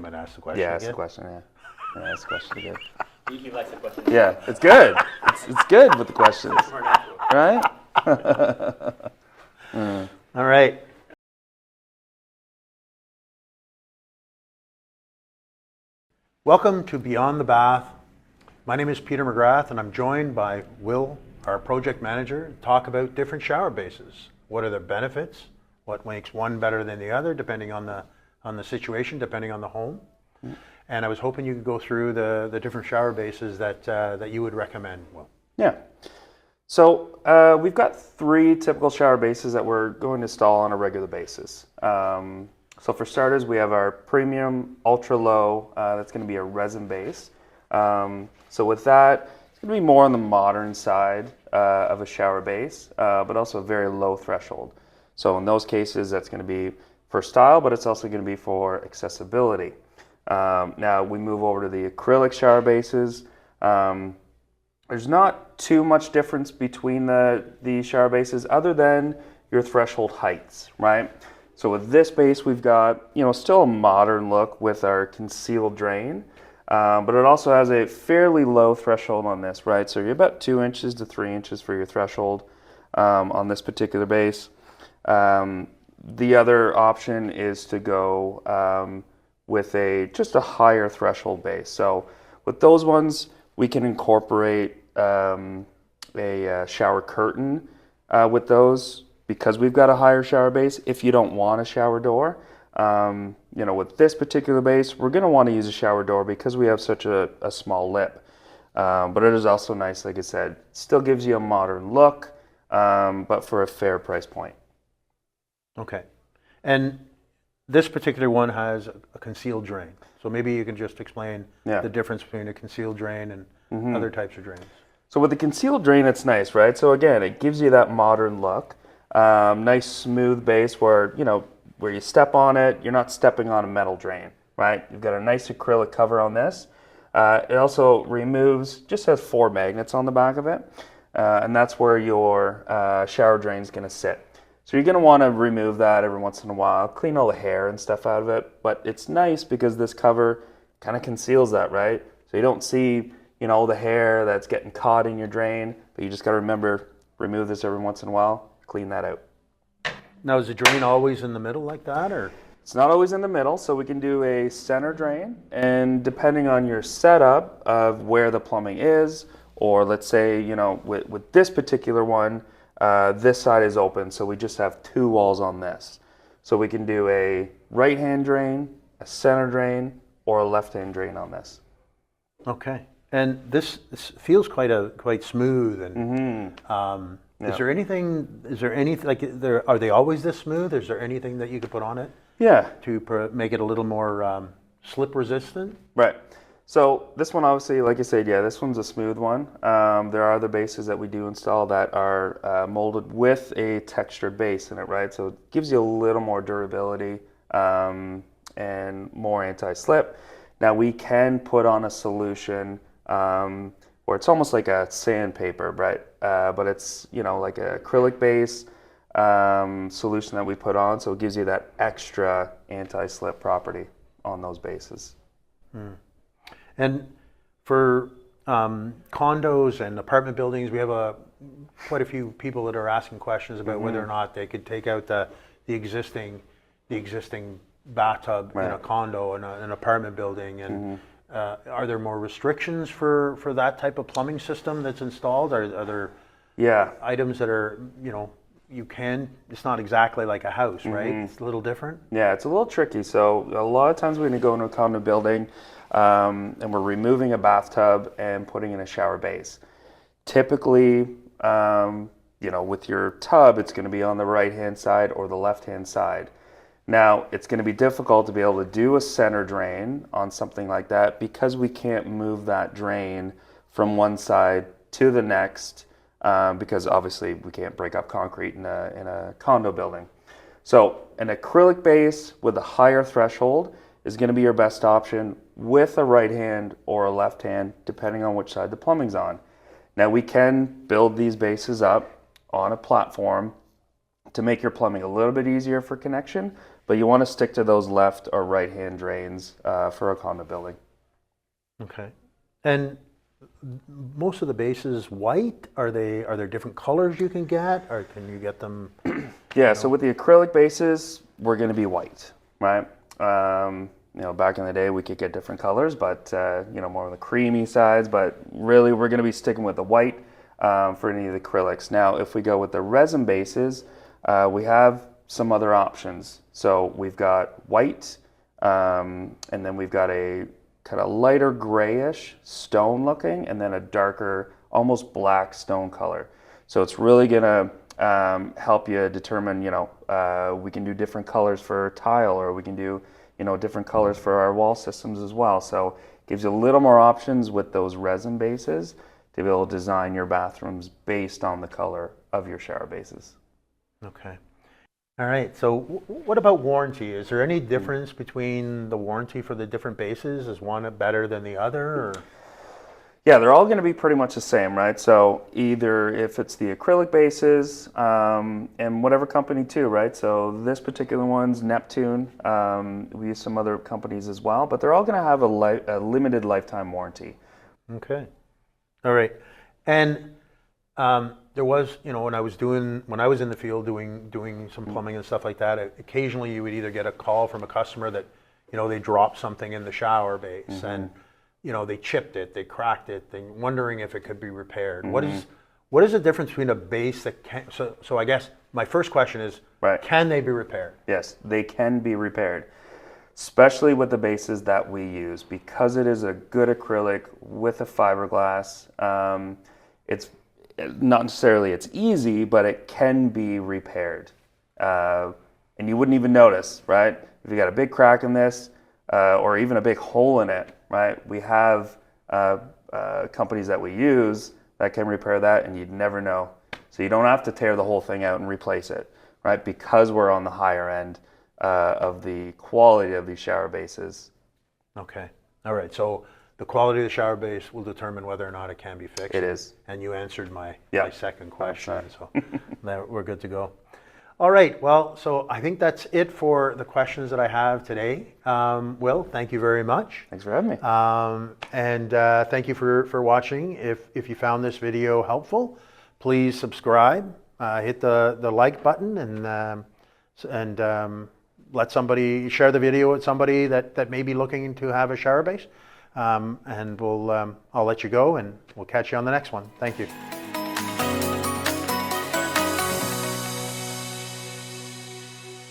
want me to ask the question Yeah, again? ask the question, yeah. Yeah, ask the question again. He likes the question. Yeah, it's good. It's good with the questions, right? All right. Welcome to Beyond the Bath. My name is Peter McGrath, and I'm joined by Will, our project manager, to talk about different shower bases. What are the benefits? What makes one better than the other, depending on the situation, depending on the home. And I was hoping you could go through the different shower bases that you would recommend, Will. Yeah. So we've got 3 typical shower bases that we're going to install on a regular basis. So for starters, we have our premium ultra low. That's going to be a resin base. So with that, it's going to be more on the modern side of a shower base, but also a very low threshold. So in those cases, that's going to be for style, but it's also going to be for accessibility. Now we move over to the acrylic shower bases. There's not too much difference between the shower bases other than your threshold heights, right? So with this base, we've got, still a modern look with our concealed drain, but it also has a fairly low threshold on this, right? So you're about 2 inches to 3 inches for your threshold on this particular base. The other option is to go with just a higher threshold base. So with those ones, we can incorporate a shower curtain with those because we've got a higher shower base. If you don't want a shower door, with this particular base, we're going to want to use a shower door because we have such a small lip. But it is also nice, like I said, still gives you a modern look, but for a fair price point. Okay. And this particular one has a concealed drain. So maybe you can just explain the difference between a concealed drain and other types of drains. So with the concealed drain, it's nice, right? So again, it gives you that modern look. Nice smooth base where you step on it, you're not stepping on a metal drain, right? You've got a nice acrylic cover on this. It also just has 4 magnets on the back of it. And that's where your shower drain is going to sit. So you're going to want to remove that every once in a while, clean all the hair and stuff out of it. But it's nice because this cover kind of conceals that, right? So you don't see, the hair that's getting caught in your drain. But you just got to remove this every once in a while, clean that out. Now, is the drain always in the middle like that, or? It's not always in the middle, so we can do a center drain. And depending on your setup of where the plumbing is, or let's say, with this particular one, this side is open, so we just have 2 walls on this. So we can do a right-hand drain, a center drain, or a left-hand drain on this. Okay. And this feels quite smooth. And Is there anything are they always this smooth? Is there anything that you could put on it? Yeah. To make it a little more slip resistant? Right. So this one, obviously, like I said, this one's a smooth one. There are other bases that we do install that are molded with a textured base in it, right? So it gives you a little more durability and more anti-slip. Now we can put on a solution where it's almost like a sandpaper, right? But it's like an acrylic base solution that we put on, so it gives you that extra anti-slip property on those bases. And for condos and apartment buildings, we have quite a few people that are asking questions about whether or not they could take out the existing bathtub in a condo and an apartment building. And are there more restrictions for that type of plumbing system that's installed? Are there items that are it's not exactly like a house, right? It's a little different. Yeah, it's a little tricky. So a lot of times when you go into a condo building and we're removing a bathtub and putting in a shower base, typically, with your tub, it's going to be on the right-hand side or the left-hand side. Now, it's going to be difficult to be able to do a center drain on something like that because we can't move that drain from one side to the next because obviously we can't break up concrete in a condo building. So an acrylic base with a higher threshold is going to be your best option with a right hand or a left hand, depending on which side the plumbing's on. Now we can build these bases up on a platform to make your plumbing a little bit easier for connection, but you want to stick to those left or right hand drains for a condo building. Okay. And most of the bases white? Are there different colors you can get, or can you get them? Yeah, so with the acrylic bases, we're going to be white, right? Back in the day, we could get different colors, but more on the creamy sides. But really, we're going to be sticking with the white for any of the acrylics. Now, if we go with the resin bases, we have some other options. So we've got white, and then we've got a kind of lighter grayish stone looking, and then a darker, almost black stone color. So it's really gonna help you determine, we can do different colors for tile, or we can do, different colors for our wall systems as well. So it gives you a little more options with those resin bases to be able to design your bathrooms based on the color of your shower bases. Okay. All right. So what about warranty? Is there any difference between the warranty for the different bases? Is one better than the other? Or? Yeah, they're all going to be pretty much the same, right? So either if it's the acrylic bases, and whatever company too, right? So this particular one's Neptune. We use some other companies as well, but they're all going to have a limited lifetime warranty. Okay. All right. And there was, when I was in the field doing some plumbing and stuff like that, occasionally you would either get a call from a customer that, they dropped something in the shower base, and they chipped it, they cracked it, they wondering if it could be repaired. What is the difference between a base that can? So I guess my first question is, right, can they be repaired? Yes, they can be repaired, especially with the bases that we use, because it is a good acrylic with a fiberglass. It's not necessarily it's easy, but it can be repaired, and you wouldn't even notice, right? If you got a big crack in this, or even a big hole in it, right? We have companies that we use that can repair that, and you'd never know. So you don't have to tear the whole thing out and replace it, right? Because we're on the higher end of the quality of these shower bases. Okay. All right. So the quality of the shower base will determine whether or not it can be fixed. It is. And you answered my second question, Right. so we're good to go. All right, well, so I think that's it for the questions that I have today. Will, thank you very much. Thanks for having me. And thank you for watching. If you found this video helpful, please subscribe, hit the like button, and let somebody share the video with somebody that may be looking to have a shower base. And I'll let you go, and we'll catch you on the next one. Thank you.